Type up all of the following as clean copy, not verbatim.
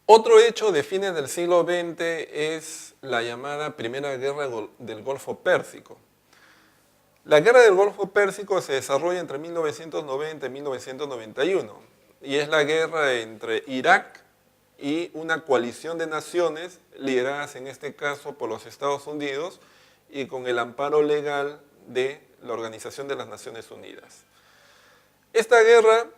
Otro hecho de fines del siglo XX es la llamada Primera Guerra del Golfo Pérsico. La Guerra del Golfo Pérsico se desarrolla entre 1990 y 1991 y es la guerra entre Irak y una coalición de naciones lideradas en este caso por los Estados Unidos y con el amparo legal de la Organización de las Naciones Unidas. Esta guerra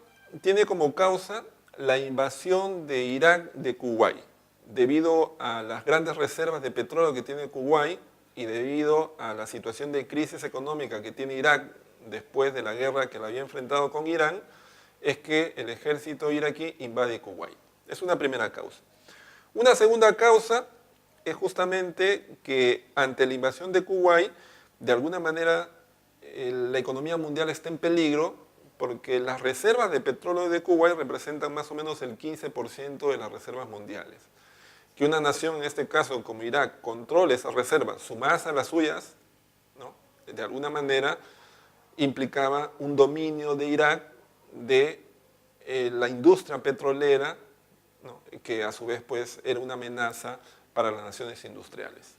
tiene como causa la invasión de Irak de Kuwait, debido a las grandes reservas de petróleo que tiene Kuwait y debido a la situación de crisis económica que tiene Irak después de la guerra que la había enfrentado con Irán, es que el ejército iraquí invade Kuwait. Es una primera causa. Una segunda causa es justamente que ante la invasión de Kuwait, de alguna manera la economía mundial está en peligro porque las reservas de petróleo de Kuwait representan más o menos el 15% de las reservas mundiales. Que una nación, en este caso como Irak, controle esas reservas sumadas a las suyas, ¿no?, de alguna manera implicaba un dominio de Irak de la industria petrolera, ¿no?, que a su vez pues, era una amenaza para las naciones industriales.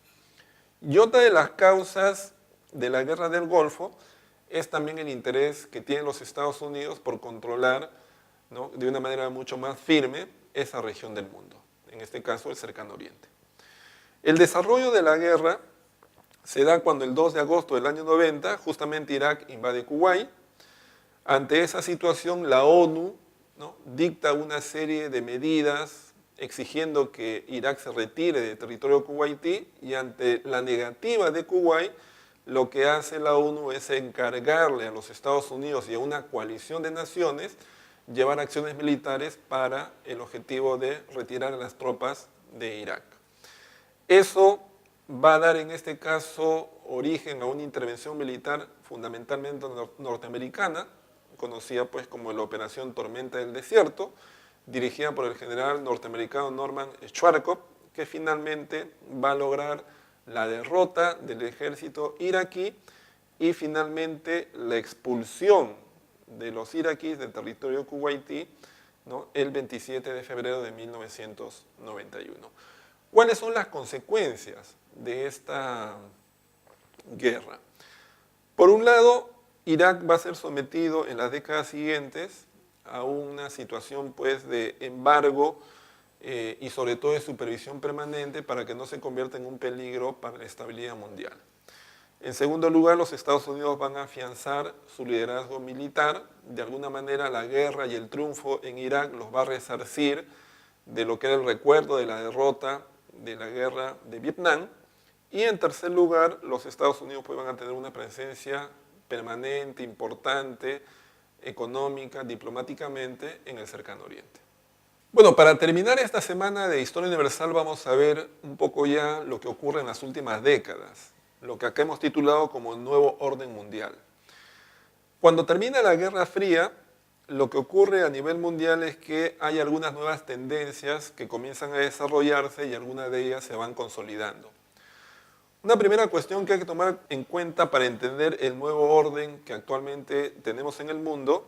Y otra de las causas de la guerra del Golfo es también el interés que tienen los Estados Unidos por controlar, ¿no?, de una manera mucho más firme esa región del mundo, en este caso el Cercano Oriente. El desarrollo de la guerra se da cuando el 2 de agosto del año 90, justamente Irak invade Kuwait. Ante esa situación, la ONU, ¿no?, dicta una serie de medidas exigiendo que Irak se retire del territorio kuwaití y ante la negativa de Kuwait, lo que hace la ONU es encargarle a los Estados Unidos y a una coalición de naciones llevar acciones militares para el objetivo de retirar a las tropas de Irak. Eso va a dar en este caso origen a una intervención militar fundamentalmente norteamericana, conocida pues como la Operación Tormenta del Desierto, dirigida por el general norteamericano Norman Schwarzkopf, que finalmente va a lograr la derrota del ejército iraquí y finalmente la expulsión de los iraquíes del territorio kuwaití, ¿no?, el 27 de febrero de 1991. ¿Cuáles son las consecuencias de esta guerra? Por un lado, Irak va a ser sometido en las décadas siguientes a una situación pues, de embargo y sobre todo de supervisión permanente para que no se convierta en un peligro para la estabilidad mundial. En segundo lugar, los Estados Unidos van a afianzar su liderazgo militar. De alguna manera, la guerra y el triunfo en Irak los va a resarcir de lo que era el recuerdo de la derrota de la guerra de Vietnam. Y en tercer lugar, los Estados Unidos pues, van a tener una presencia permanente, importante, económica, diplomáticamente en el Cercano Oriente. Bueno, para terminar esta semana de Historia Universal vamos a ver un poco ya lo que ocurre en las últimas décadas, lo que acá hemos titulado como el nuevo orden mundial. Cuando termina la Guerra Fría, lo que ocurre a nivel mundial es que hay algunas nuevas tendencias que comienzan a desarrollarse y algunas de ellas se van consolidando. Una primera cuestión que hay que tomar en cuenta para entender el nuevo orden que actualmente tenemos en el mundo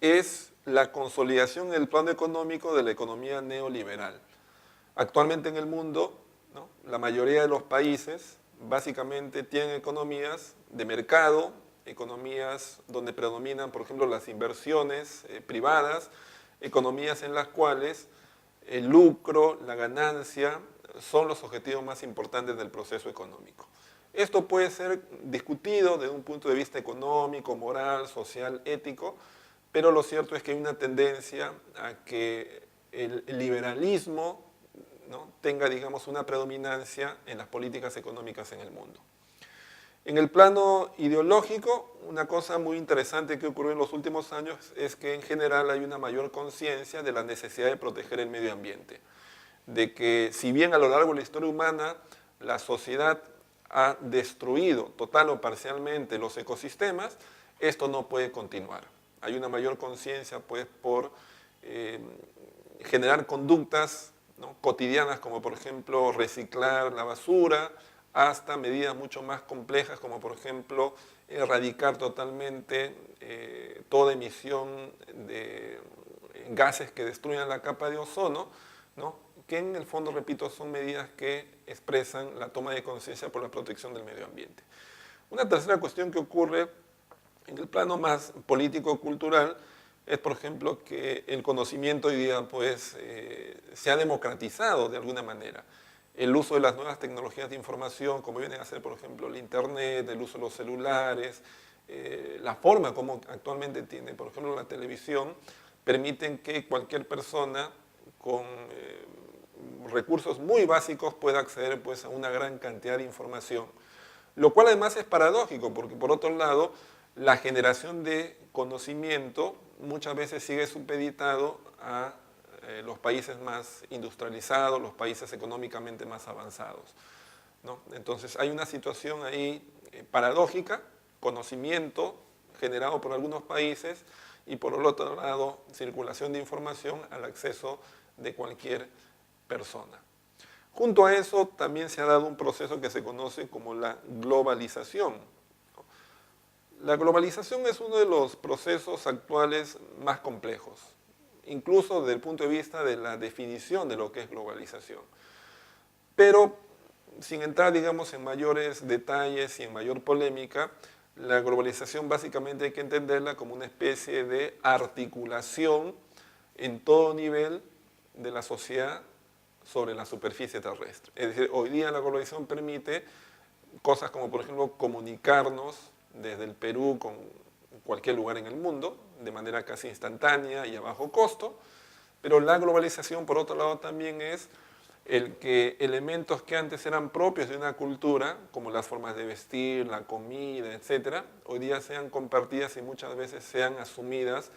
es la consolidación en el plano económico de la economía neoliberal. Actualmente en el mundo, ¿no?, la mayoría de los países básicamente tienen economías de mercado, economías donde predominan, por ejemplo, las inversiones privadas, economías en las cuales el lucro, la ganancia, son los objetivos más importantes del proceso económico. Esto puede ser discutido desde un punto de vista económico, moral, social, ético, pero lo cierto es que hay una tendencia a que el liberalismo, ¿no?, tenga, digamos, una predominancia en las políticas económicas en el mundo. En el plano ideológico, una cosa muy interesante que ocurrió en los últimos años es que en general hay una mayor conciencia de la necesidad de proteger el medio ambiente. De que si bien a lo largo de la historia humana la sociedad ha destruido total o parcialmente los ecosistemas, esto no puede continuar. Hay una mayor conciencia pues, por generar conductas, ¿no?, cotidianas como por ejemplo reciclar la basura, hasta medidas mucho más complejas como por ejemplo erradicar totalmente toda emisión de gases que destruyan la capa de ozono, ¿no? Que en el fondo, repito, son medidas que expresan la toma de conciencia por la protección del medio ambiente. Una tercera cuestión que ocurre en el plano más político-cultural es, por ejemplo, que el conocimiento hoy día pues, se ha democratizado de alguna manera. El uso de las nuevas tecnologías de información, como vienen a ser, por ejemplo, el Internet, el uso de los celulares, la forma como actualmente tiene, por ejemplo, la televisión, permiten que cualquier persona con recursos muy básicos pueda acceder pues, a una gran cantidad de información. Lo cual además es paradójico, porque por otro lado, la generación de conocimiento muchas veces sigue supeditado a los países más industrializados, los países económicamente más avanzados, ¿no? Entonces hay una situación ahí paradójica, conocimiento generado por algunos países y por el otro lado circulación de información al acceso de cualquier persona. Junto a eso también se ha dado un proceso que se conoce como la globalización. La globalización es uno de los procesos actuales más complejos, incluso desde el punto de vista de la definición de lo que es globalización. Pero sin entrar, digamos, en mayores detalles y en mayor polémica, la globalización básicamente hay que entenderla como una especie de articulación en todo nivel de la sociedad sobre la superficie terrestre. Es decir, hoy día la globalización permite cosas como, por ejemplo, comunicarnos desde el Perú con cualquier lugar en el mundo, de manera casi instantánea y a bajo costo, pero la globalización, por otro lado, también es el que elementos que antes eran propios de una cultura, como las formas de vestir, la comida, etcétera, hoy día sean compartidas y muchas veces sean asumidas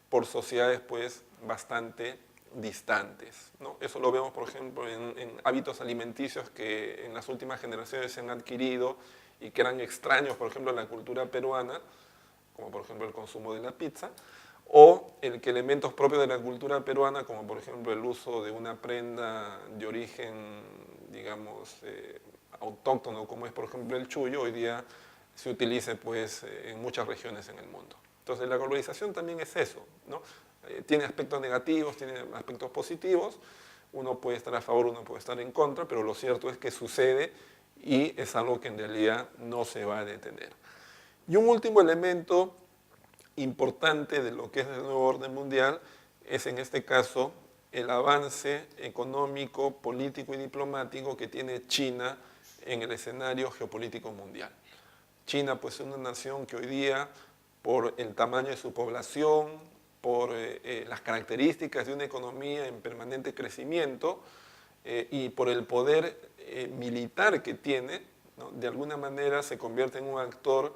por sociedades pues bastante distantes, ¿no? Eso lo vemos, por ejemplo, en hábitos alimenticios que en las últimas generaciones se han adquirido y que eran extraños, por ejemplo, en la cultura peruana, como por ejemplo el consumo de la pizza, o el que elementos propios de la cultura peruana, como por ejemplo el uso de una prenda de origen, digamos, autóctono, como es por ejemplo el chullo, hoy día se utilice pues en muchas regiones en el mundo. Entonces la globalización también es eso, ¿no? Tiene aspectos negativos, tiene aspectos positivos, uno puede estar a favor, uno puede estar en contra, pero lo cierto es que sucede y es algo que en realidad no se va a detener. Y un último elemento importante de lo que es el nuevo orden mundial es en este caso el avance económico, político y diplomático que tiene China en el escenario geopolítico mundial. China pues es una nación que hoy día, por el tamaño de su población, por las características de una economía en permanente crecimiento y por el poder militar que tiene, ¿no? De alguna manera se convierte en un actor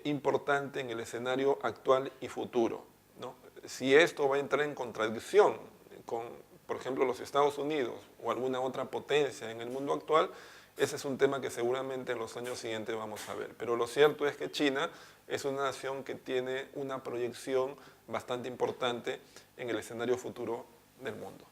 importante en el escenario actual y futuro, ¿no? Si esto va a entrar en contradicción con, por ejemplo, los Estados Unidos o alguna otra potencia en el mundo actual, ese es un tema que seguramente en los años siguientes vamos a ver. Pero lo cierto es que China es una nación que tiene una proyección bastante importante en el escenario futuro del mundo.